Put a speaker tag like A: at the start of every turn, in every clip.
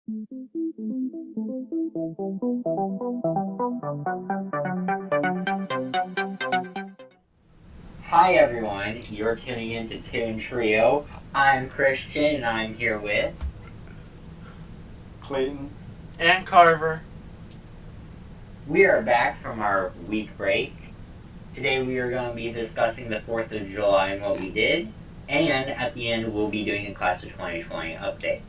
A: Hi everyone, you're tuning into Tune Trio. I'm Christian and I'm here with.
B: Clayton.
C: And Carver.
A: We are back from our week break. Today we are going to be discussing the 4th of July and what we did, and at the end we'll be doing a Class of 2020 update.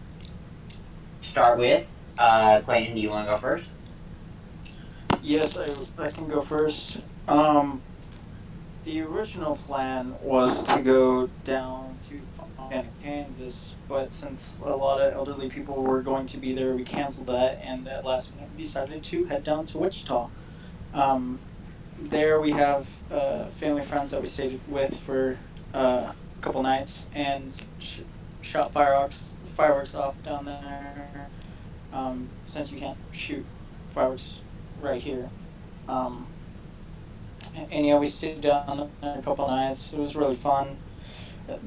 A: Start with, Clayton, do you want to go first?
B: Yes, I can go first. The original plan was to go down to Kansas, but since a lot of elderly people were going to be there, we canceled that, and at last minute we decided to head down to Wichita. Um, there we have family friends that we stayed with for a couple nights and shot fireworks off down there. Since you can't shoot fireworks right here. Um, and yeah, we stayed down there a couple nights. It was really fun.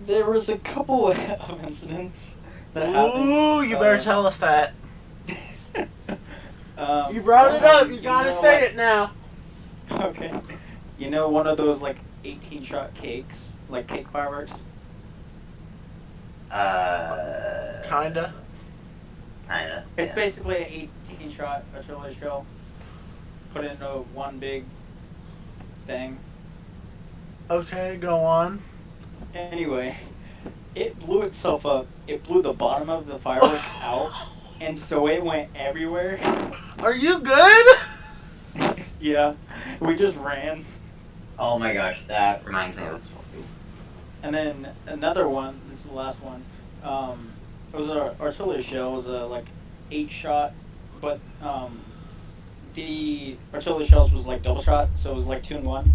B: There was a couple of incidents that happened.
C: Ooh, you better tell us that. You brought
B: one
C: it up.
B: of-
C: You gotta
B: know,
C: say
B: like-
C: it now.
B: Okay. You know one of those like 18 shot cakes, like cake fireworks?
C: Kinda.
A: Kinda.
B: It's
A: Yeah.
B: basically an 18 shot artillery shell put into one big thing.
C: Okay, go on.
B: Anyway, it blew itself up. It blew the bottom of the fireworks out, and so it went everywhere.
C: Are you good?
B: Yeah, we just ran.
A: Oh my gosh, that reminds me of this.
B: And then another one, this is the last one, it was an artillery shell. It was a, like, 8 shot, but the artillery shells was, like, double shot, so it was, like, 2 in 1.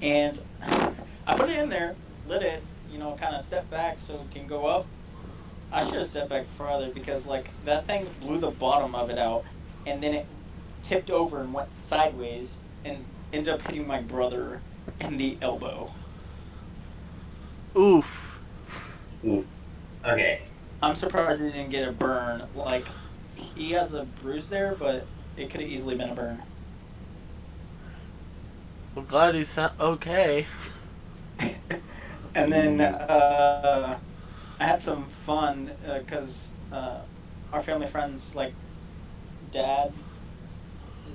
B: And I put it in there, lit it, kind of stepped back so it can go up. I should have stepped back farther because, like, that thing blew the bottom of it out, and then it tipped over and went sideways and ended up hitting my brother in the elbow.
C: Oof.
A: Ooh. Okay.
B: I'm surprised he didn't get a burn. Like, he has a bruise there, but it could have easily been a burn.
C: I'm glad he's okay.
B: And then I had some fun because our family friends, like dad,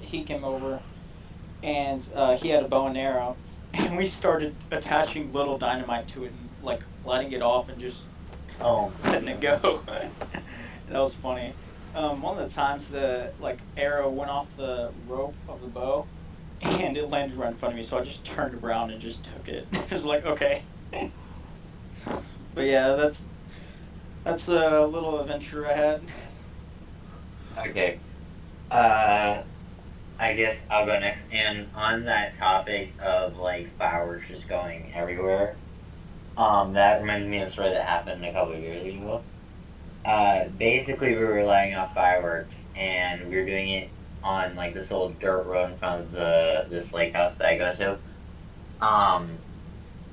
B: he came over and he had a bow and arrow, and we started attaching little dynamite to it and like lighting it off and just
A: Oh.
B: letting it go. That was funny. One of the times the like arrow went off the rope of the bow and it landed right in front of me, so I just turned around and just took it. It was like, okay. But yeah, that's a little adventure I had.
A: Okay. I guess I'll go next. And on that topic of like fireworks just going everywhere, that reminds me of a story that happened a couple of years ago. Basically we were lighting off fireworks and we were doing it on like this old dirt road in front of this lake house that I go to.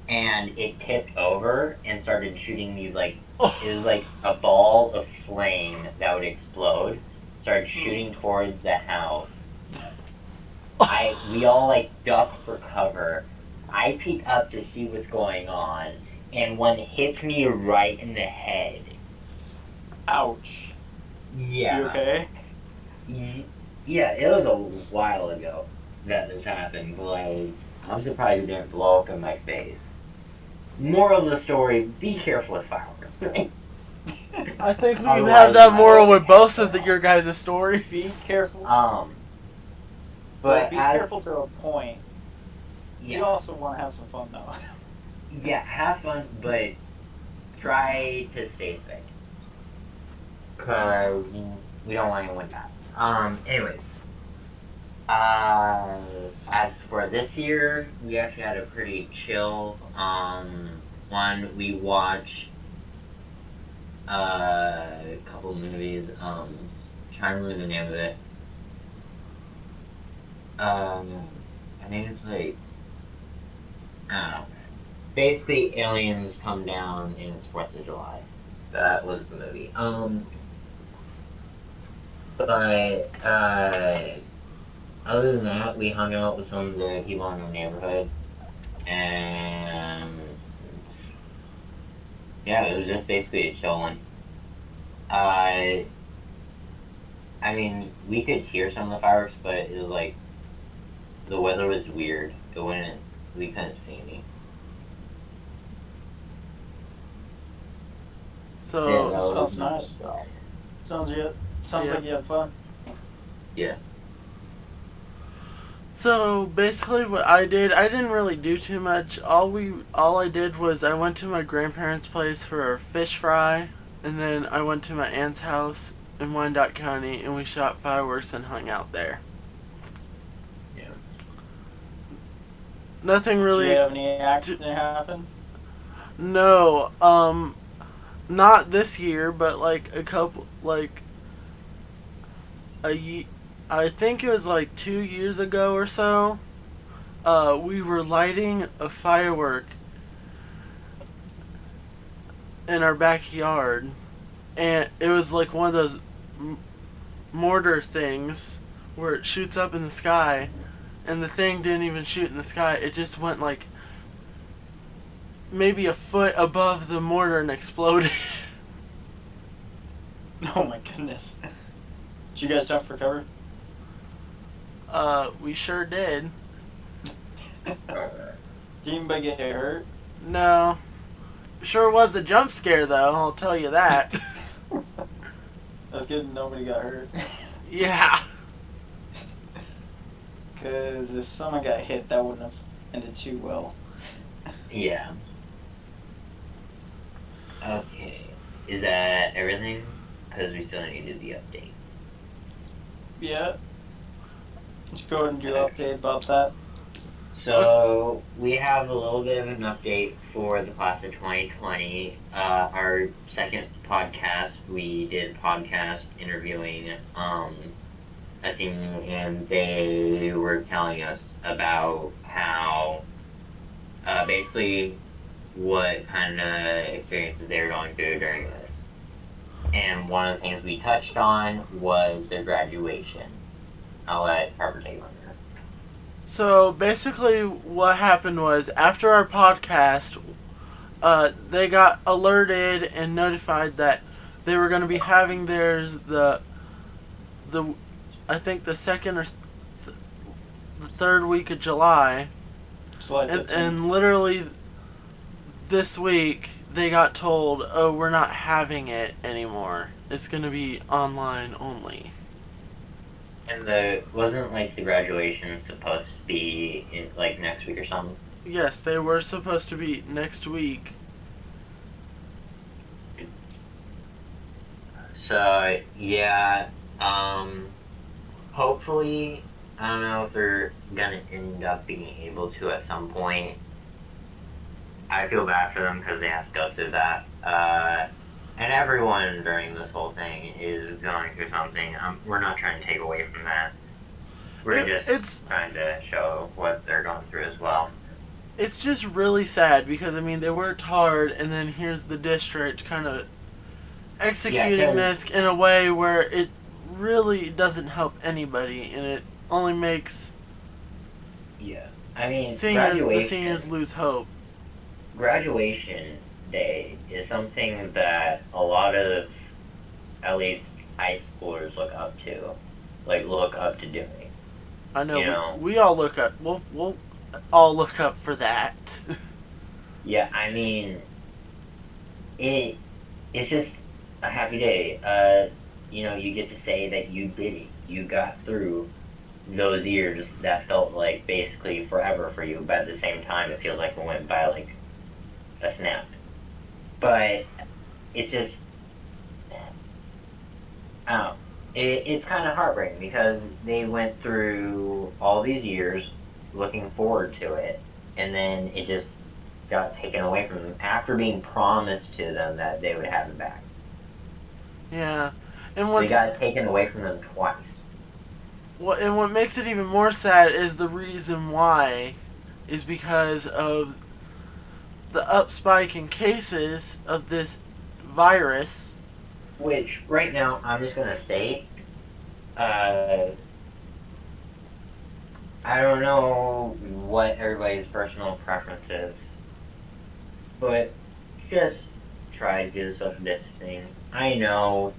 A: And it tipped over and started shooting these like it was like a ball of flame that would explode. Started shooting towards the house. We all like ducked for cover. I peek up to see what's going on, and one hits me right in the head.
B: Ouch.
A: Yeah.
B: You okay?
A: Yeah, it was a while ago that this happened. I'm surprised it didn't blow up in my face. Moral of the story: be careful with fireworks.
C: I think we
A: Otherwise,
C: have that moral with both of your guys' stories.
B: Be careful.
A: But
B: be
A: as
B: careful to a point.
A: yeah,
B: You also want to have some fun though.
A: yeah, have fun, but try to stay safe, cause we don't want anyone to die. Anyways, as for this year, we actually had a pretty chill one. We watched a couple of movies. Trying to remember the name of it. I think it's like I don't know. Basically, aliens come down and it's 4th of July. That was the movie. But other than that, we hung out with some of the people in the neighborhood, and yeah, it was just basically a chill one. Uh, I mean, we could hear some of the fireworks, but it was like the weather was weird. It wouldn't. We couldn't see any. Yeah,
C: So
A: that was
B: Sounds
A: not
B: nice.
A: bad.
B: Sounds
C: Yeah.
B: like you had fun.
A: Yeah.
C: So basically, what I did, I didn't really do too much. All I did was I went to my grandparents' place for a fish fry, and then I went to my aunt's house in Wyandotte County, and we shot fireworks and hung out there.
A: Yeah.
C: Nothing
B: Did
C: really.
B: you have any accident happen?
C: No, not this year, but like a couple, like I think it was like 2 years ago or so. We were lighting a firework in our backyard, and it was like one of those mortar things where it shoots up in the sky, and the thing didn't even shoot in the sky. It just went like maybe a foot above the mortar and exploded.
B: Oh my goodness. Did you guys jump for cover?
C: We sure did.
B: Did anybody get hurt?
C: No. Sure was a jump scare, though, I'll tell you that.
B: That's good nobody got hurt.
C: Yeah.
B: Because if someone got hit, that wouldn't have ended too well.
A: Yeah. Okay. Is that everything? Because we still need to do the update.
B: Yeah. Let's go ahead and do an update about that.
A: So we have a little bit of an update for the class of 2020. Our second podcast, we did a podcast interviewing a senior, and they were telling us about how basically what kind of experiences they were going through during this. And one of the things we touched on was their graduation. I'll let Carver take on there.
C: So basically, what happened was after our podcast, they got alerted and notified that they were going to be having theirs I think the second or the third week of July,
B: July 15th.
C: and literally this week they got told, oh, we're not having it anymore. It's going to be online only.
A: And wasn't like the graduation supposed to be in, like next week or something?
C: Yes, they were supposed to be next week.
A: So yeah, hopefully, I don't know if they're gonna end up being able to at some point. I feel bad for them because they have to go through that. And everyone during this whole thing is going through something. We're not trying to take away from that. We're just trying to show what they're going through as well.
C: It's just really sad because, I mean, they worked hard, and then here's the district kind of executing this in a way where it really doesn't help anybody, and it only makes
A: I mean,
C: the seniors lose hope.
A: Graduation day is something that a lot of, at least high schoolers, look up to doing.
C: I know,
A: You know?
C: we all look up. We'll all look up for that.
A: Yeah, I mean, it's just a happy day. You get to say that you did it. You got through those years that felt like basically forever for you, but at the same time, it feels like it went by like a snap. But it's just, I don't know. It's kind of heartbreaking because they went through all these years looking forward to it, and then it just got taken away from them after being promised to them that they would have it back.
C: Yeah, and
A: They got it taken away from them twice.
C: what makes it even more sad is the reason why is because of the up spike in cases of this virus.
A: Which, right now, I'm just going to state, uh, I don't know what everybody's personal preference is, but just try to do the social distancing. I know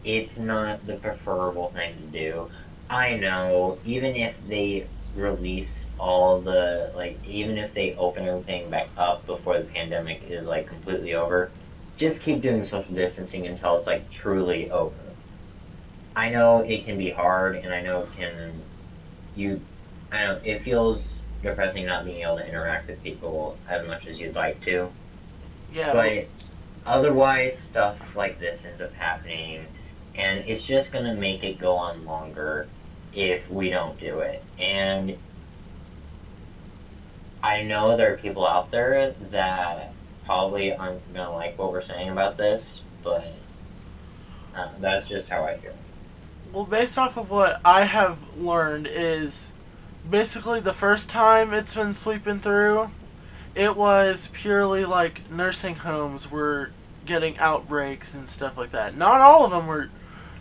A: it's not the preferable thing to do. I know even if they release all the even if they open everything back up before the pandemic is like completely over, just keep doing social distancing until it's like truly over. I know it can be hard, and I know it can you I know it feels depressing not being able to interact with people as much as you'd like to,
C: Yeah, but
A: but otherwise stuff like this ends up happening, and it's just gonna make it go on longer if we don't do it. And I know there are people out there that probably aren't gonna like what we're saying about this, but that's just how I feel.
C: well, based off of what I have learned is basically the first time it's been sweeping through, it was purely like nursing homes were getting outbreaks and stuff like that. Not all of them were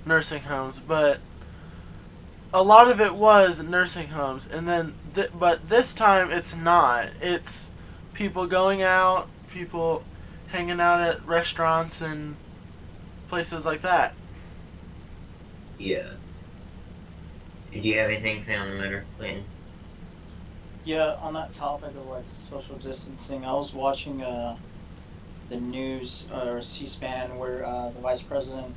C: nursing homes, but a lot of it was nursing homes. And then, but this time it's not. It's people going out, people hanging out at restaurants and places like that.
A: Yeah. Do you have anything to say on the matter, Clayton?
B: Yeah, on that topic of like social distancing, I was watching the news or C-SPAN where the Vice President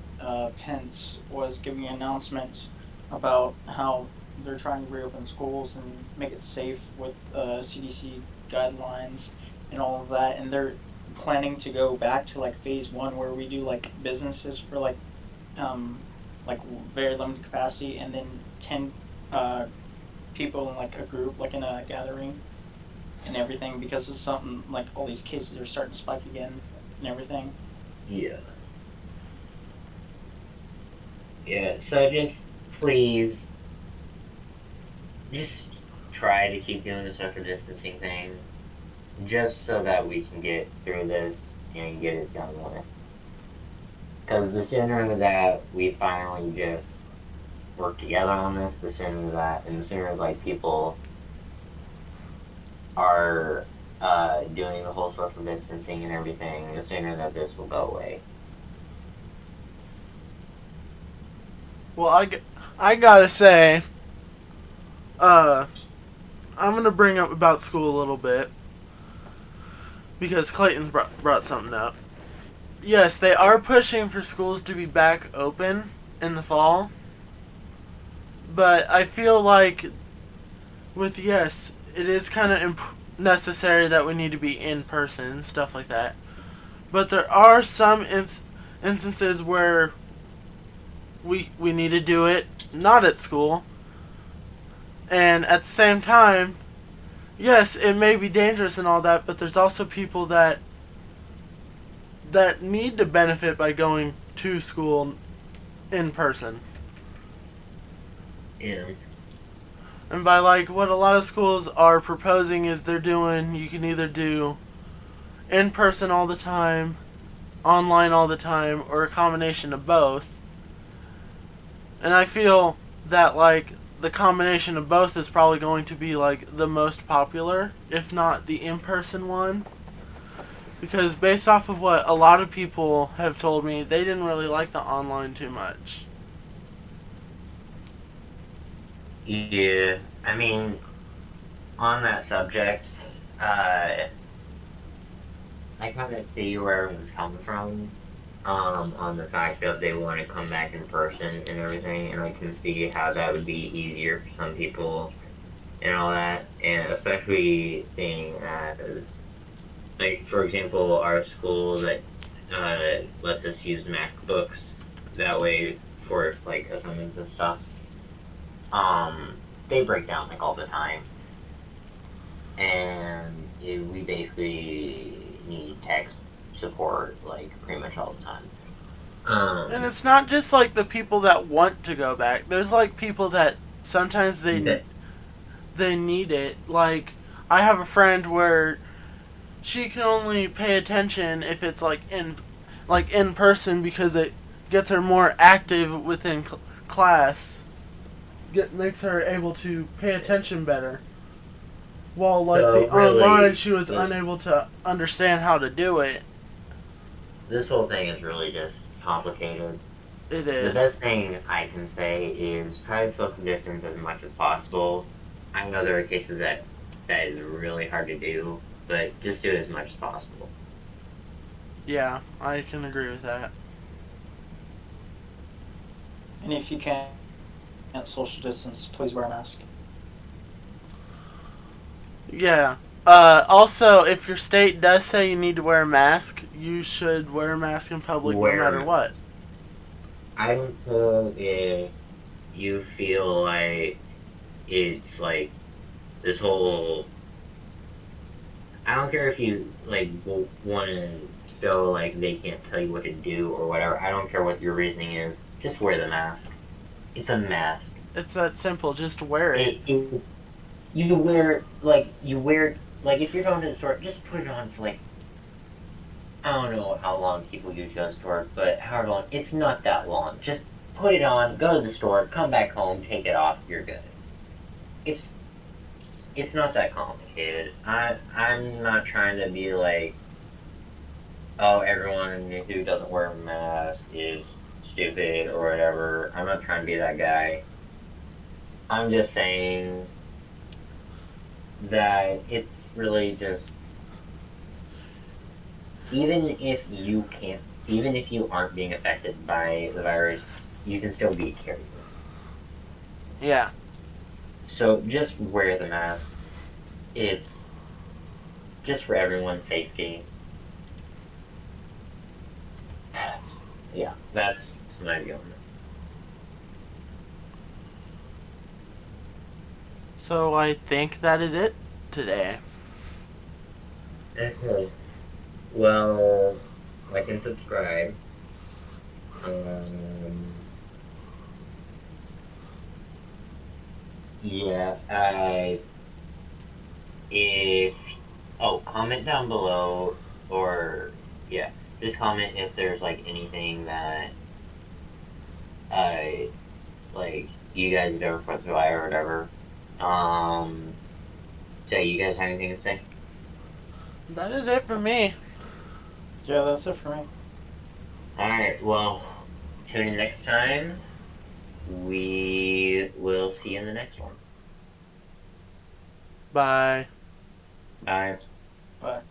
B: Pence was giving an announcement about how they're trying to reopen schools and make it safe with CDC guidelines and all of that, and they're planning to go back to like phase one where we do like businesses for um like very limited capacity, and then 10 uh, people in like a group, like in a gathering and everything, because it's something like all these cases are starting to spike again and everything.
A: Yeah. Yeah, so just please just try to keep doing the social distancing thing just so that we can get through this and get it done with. Because the sooner that we finally just work together on this, the sooner that, and the sooner like people are doing the whole social distancing and everything, the sooner that this will go away.
C: Well, I gotta say, uh, I'm gonna bring up about school a little bit because Clayton's brought something up. Yes, they are pushing for schools to be back open in the fall, but I feel like yes, it is kind of necessary that we need to be in person, stuff like that. But there are some instances where we need to do it not at school, and at the same time, yes, it may be dangerous and all that, but there's also people that need to benefit by going to school in person.
A: Yeah.
C: And by like what a lot of schools are proposing is they're doing, you can either do in person all the time, online all the time, or a combination of both. And I feel that like the combination of both is probably going to be like the most popular, if not the in-person one. Because based off of what a lot of people have told me, they didn't really like the online too much.
A: Yeah. I mean, on that subject, uh, I kind of see where everyone's coming from, on the fact that they want to come back in person and everything, and I can see how that would be easier for some people and all that, and especially seeing as, like, for example, our school that lets us use MacBooks that way for like assignments and stuff. They break down like all the time, and we basically need tech support like pretty much all the time.
C: And it's not just like the people that want to go back. There's like people that sometimes
A: That
C: they need it. Like I have a friend where she can only pay attention if it's like in person because it gets her more active within class. makes her able to pay attention better. While like
A: So
C: the online,
A: really,
C: she was unable to understand how to do it.
A: this whole thing is really just complicated.
C: It
A: The
C: is.
A: best thing I can say is try to social distance as much as possible. I know there are cases that is really hard to do, but just do it as much as possible.
C: Yeah, I can agree with that.
B: And if you can't social distance, please wear a mask.
C: Yeah. Also, if your state does say you need to wear a mask, you should wear a mask in public no
A: Wear a
C: matter what.
A: mask. I don't care if you feel like it's like this whole. I don't care if you like want to show like they can't tell you what to do or whatever. I don't care what your reasoning is. Just wear the mask. It's a mask.
C: It's that simple. Just wear it.
A: It you wear like if you're going to the store, just put it on for like I don't know how long people usually go to the store, but however long, it's not that long. Just put it on, go to the store, come back home, take it off, you're good. It's it's not that complicated. I'm not trying to be like, oh, everyone who doesn't wear a mask is stupid or whatever. I'm not trying to be that guy. I'm just saying that it's really just even if you aren't being affected by the virus, you can still be a carrier.
C: Yeah.
A: So just wear the mask. It's just for everyone's safety. Yeah, that's my view on it.
C: So I think that is it today.
A: Okay. Well, like and subscribe. Um, yeah, if comment down below or yeah, just comment if there's like anything that uh like you guys have ever felt by or whatever. Um, so you guys have anything to say?
C: That is it for me.
B: Yeah, that's it for me.
A: All right. Well, tune in next time. We will see you in the next one.
C: Bye.
A: Bye.
B: Bye.